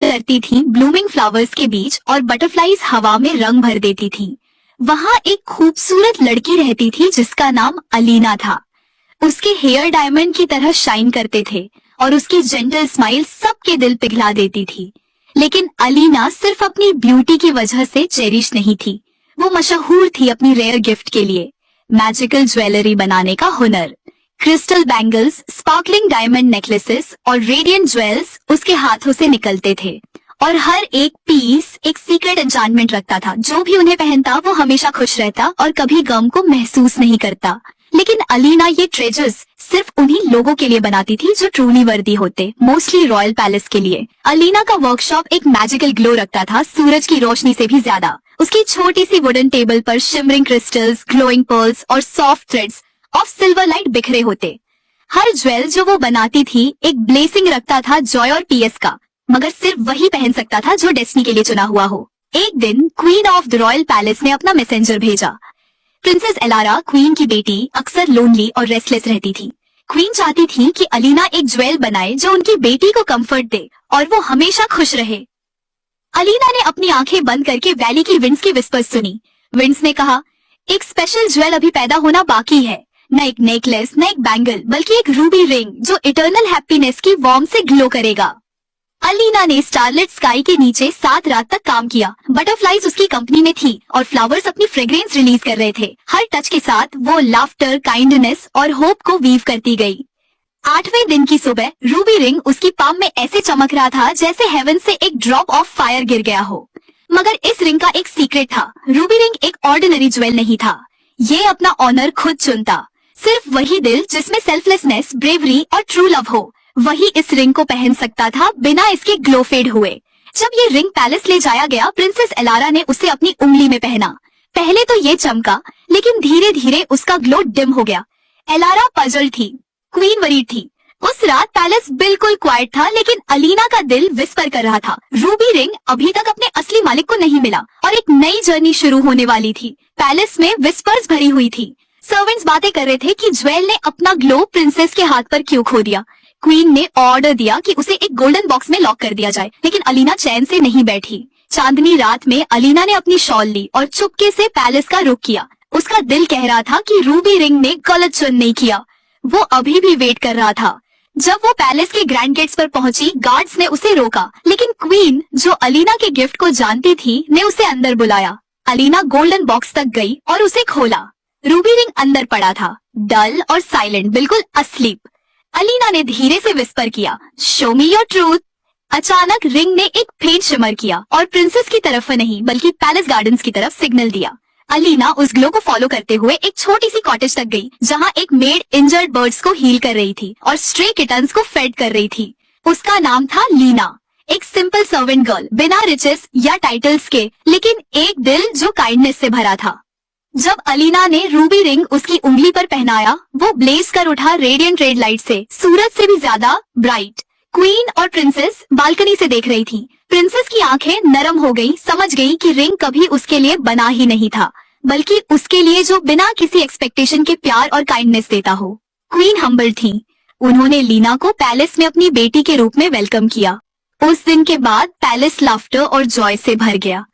करती थी blooming flowers के बीच और बटरफ्लाईज हवा में रंग भर देती थी। वहाँ एक खूबसूरत लड़की रहती थी जिसका नाम अलीना था। उसके हेयर डायमंड की तरह शाइन करते थे और उसकी जेंटल स्माइल सबके दिल पिघला देती थी। लेकिन अलीना सिर्फ अपनी ब्यूटी की वजह से चेरिश नहीं थी, वो मशहूर थी अपनी रेयर गिफ्ट के लिए, मैजिकल ज्वेलरी बनाने का हुनर। Crystal bangles, sparkling diamond necklaces और रेडियंट ज्वेल्स उसके हाथों से निकलते थे और हर एक पीस एक सीक्रेट एन्चांटमेंट रखता था। जो भी उन्हें पहनता वो हमेशा खुश रहता और कभी गम को महसूस नहीं करता। लेकिन अलीना ये ट्रेजर्स सिर्फ उन्हीं लोगों के लिए बनाती थी जो ट्रूली वर्दी होते, मोस्टली रॉयल पैलेस के लिए। अलीना का वर्कशॉप एक मैजिकल ग्लो रखता था, सूरज की रोशनी से भी ज्यादा। उसकी छोटी सी वुडन टेबल पर शिमरिंग क्रिस्टल्स, ग्लोइंग पर्ल्स और soft threads of silver light बिखरे होते। हर ज्वेल जो वो बनाती थी एक ब्लेसिंग रखता था जॉय और पीएस का, मगर सिर्फ वही पहन सकता था जो डेस्टिनी के लिए चुना हुआ हो। एक दिन queen of the royal palace ने अपना मैसेंजर भेजा। प्रिंसेस एलारा, क्वीन की बेटी, अक्सर लोनली और रेस्टलेस रहती थी। क्वीन चाहती थी कि अलीना एक ज्वेल बनाए जो उनकी बेटी को कंफर्ट दे और वो हमेशा खुश रहे। अलीना ने अपनी आंखें बंद करके वैली की विंड्स की विस्पर्स सुनी। विंड्स ने कहा, एक स्पेशल ज्वेल अभी पैदा होना बाकी है, न एक नेकलेस, न एक बैंगल, बल्कि एक रूबी रिंग जो इटर्नल हैप्पीनेस की वार्म से ग्लो करेगा। अलीना ने स्टारलेट स्काई के नीचे 7 रात तक काम किया। बटरफ्लाईज उसकी कंपनी में थी और फ्लावर्स अपनी फ्रेग्रेंस रिलीज कर रहे थे। हर टच के साथ वो लाफ्टर, काइंडनेस और होप को वीव करती गई। 8वें दिन की सुबह रूबी रिंग उसकी पाम में ऐसे चमक रहा था जैसे हेवन से एक ड्रॉप ऑफ फायर गिर गया हो। मगर इस रिंग का एक सीक्रेट था। रूबी रिंग एक ऑर्डिनरी ज्वेल नहीं था, ये अपना ऑनर खुद चुनता। सिर्फ वही दिल जिसमें सेल्फलेसनेस, ब्रेवरी और ट्रू लव हो, वही इस रिंग को पहन सकता था बिना इसके ग्लो फेड हुए। जब ये रिंग पैलेस ले जाया गया, प्रिंसेस एलारा ने उसे अपनी उंगली में पहना। पहले तो ये चमका, लेकिन धीरे धीरे उसका ग्लो डिम हो गया। एलारा पजल थी, क्वीन वरीड थी। उस रात पैलेस बिल्कुल क्वाइट था, लेकिन अलीना का दिल विस्पर कर रहा था। रूबी रिंग अभी तक अपने असली मालिक को नहीं मिला और एक नई जर्नी शुरू होने वाली थी। पैलेस में विस्पर्स भरी हुई थी। सर्वेंट्स बातें कर रहे थे कि ज्वेल ने अपना ग्लो प्रिंसेस के हाथ पर क्यों खो दिया। क्वीन ने ऑर्डर दिया कि उसे एक गोल्डन बॉक्स में लॉक कर दिया जाए, लेकिन अलीना चैन से नहीं बैठी। चांदनी रात में अलीना ने अपनी शॉल ली और चुपके से पैलेस का रुख किया। उसका दिल कह रहा था कि रूबी रिंग ने गलत चुन नहीं किया। वो अभी भी वेट कर रहा था। जब वो पैलेस के ग्रैंड गेट्स पर पहुंची, गार्ड्स ने उसे रोका, लेकिन क्वीन, जो अलीना के गिफ्ट को जानती थी, ने उसे अंदर बुलाया। अलीना गोल्डन बॉक्स तक गई और उसे खोला। रूबी रिंग अंदर पड़ा था, डल और साइलेंट, बिल्कुल अस्लीप। अलीना ने धीरे से विस्पर किया, शो मी योर ट्रूथ। अचानक रिंग ने एक फेंट शिमर किया और प्रिंसेस की तरफ नहीं बल्कि पैलेस गार्डन्स की तरफ सिग्नल दिया। अलीना उस ग्लो को फॉलो करते हुए एक छोटी सी कॉटेज तक गई, जहाँ एक मेड इंजर्ड बर्ड्स को हील कर रही थी और स्ट्रे किटन्स को फेड कर रही थी। उसका नाम था लीना, एक सिंपल सर्वेंट गर्ल, बिना रिचेस या टाइटल्स के, लेकिन एक दिल जो काइंडनेस से भरा था। जब अलीना ने रूबी रिंग उसकी उंगली पर पहनाया, वो ब्लेज कर उठा रेडियंट रेड लाइट से, सूरज से भी ज्यादा ब्राइट। क्वीन और प्रिंसेस बालकनी से देख रही थी। प्रिंसेस की आंखें नरम हो गई, समझ गई कि रिंग कभी उसके लिए बना ही नहीं था, बल्कि उसके लिए जो बिना किसी एक्सपेक्टेशन के प्यार और काइंडनेस देता हो। क्वीन हम्बल थी। उन्होंने लीना को पैलेस में अपनी बेटी के रूप में वेलकम किया। उस दिन के बाद पैलेस लाफ्टर और जॉय से भर गया।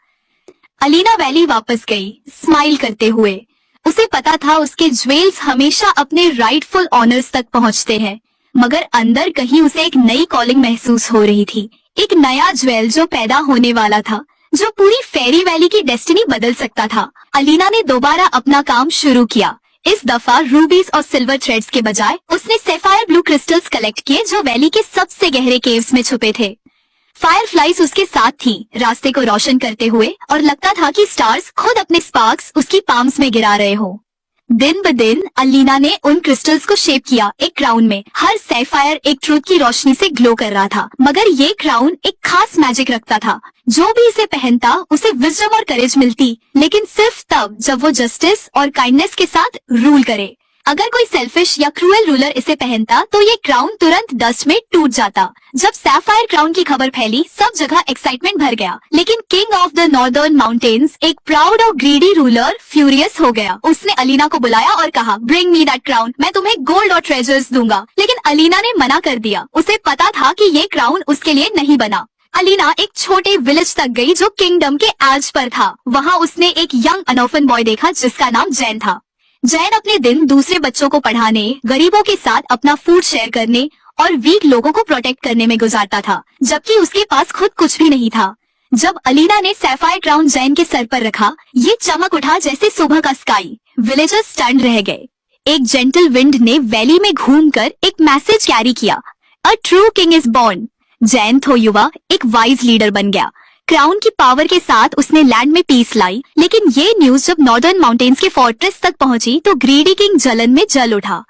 अलीना वैली वापस गई, स्माइल करते हुए। उसे पता था उसके ज्वेल्स हमेशा अपने राइटफुल ऑनर्स तक पहुंचते हैं, मगर अंदर कहीं उसे एक नई कॉलिंग महसूस हो रही थी। एक नया ज्वेल जो पैदा होने वाला था, जो पूरी फेरी वैली की डेस्टिनी बदल सकता था। अलीना ने दोबारा अपना काम शुरू किया। इस दफा रूबीज और सिल्वर थ्रेड्स के बजाय उसने सैफायर ब्लू क्रिस्टल्स कलेक्ट किए जो वैली के सबसे गहरे केव्स में छुपे थे। फायरफ्लाइज उसके साथ थी, रास्ते को रोशन करते हुए, और लगता था कि स्टार्स खुद अपने स्पार्क्स उसकी पाम्स में गिरा रहे हो। दिन ब दिन अलीना ने उन क्रिस्टल्स को शेप किया एक क्राउन में। हर सैफायर एक ट्रूथ की रोशनी से ग्लो कर रहा था, मगर ये क्राउन एक खास मैजिक रखता था। जो भी इसे पहनता उसे विजडम और करेज मिलती, लेकिन सिर्फ तब जब वो जस्टिस और काइंडनेस के साथ रूल करे। अगर कोई सेल्फिश या क्रूएल रूलर इसे पहनता तो ये क्राउन तुरंत डस्ट में टूट जाता। जब सैफायर क्राउन की खबर फैली, सब जगह एक्साइटमेंट भर गया, लेकिन king of the northern mountains, एक प्राउड और ग्रीडी रूलर, फ्यूरियस हो गया। उसने अलीना को बुलाया और कहा, ब्रिंग मी दैट क्राउन, मैं तुम्हें गोल्ड और ट्रेजर्स दूंगा। लेकिन अलीना ने मना कर दिया। उसे पता था कि ये क्राउन उसके लिए नहीं बना। अलीना एक छोटे विलेज तक गई जो किंगडम के एज पर था। वहाँ उसने एक यंग अनोफन बॉय देखा जिसका नाम जैन था। जैन अपने दिन दूसरे बच्चों को पढ़ाने, गरीबों के साथ अपना फूड शेयर करने और वीक लोगों को प्रोटेक्ट करने में गुजारता था, जबकि उसके पास खुद कुछ भी नहीं था। जब अलीना ने सैफायर क्राउन जैन के सर पर रखा, ये चमक उठा जैसे सुबह का स्काई। विलेजर्स स्टन्ड रह गए। एक जेंटल विंड ने वैली में घूमकर एक मैसेज कैरी किया, a true king is born. Jain तो युवा एक वाइज लीडर बन गया। क्राउन की पावर के साथ उसने लैंड में पीस लाई, लेकिन ये न्यूज जब नॉर्दर्न माउंटेन्स के फोर्ट्रेस तक पहुंची तो ग्रीडी किंग जलन में जल उठा।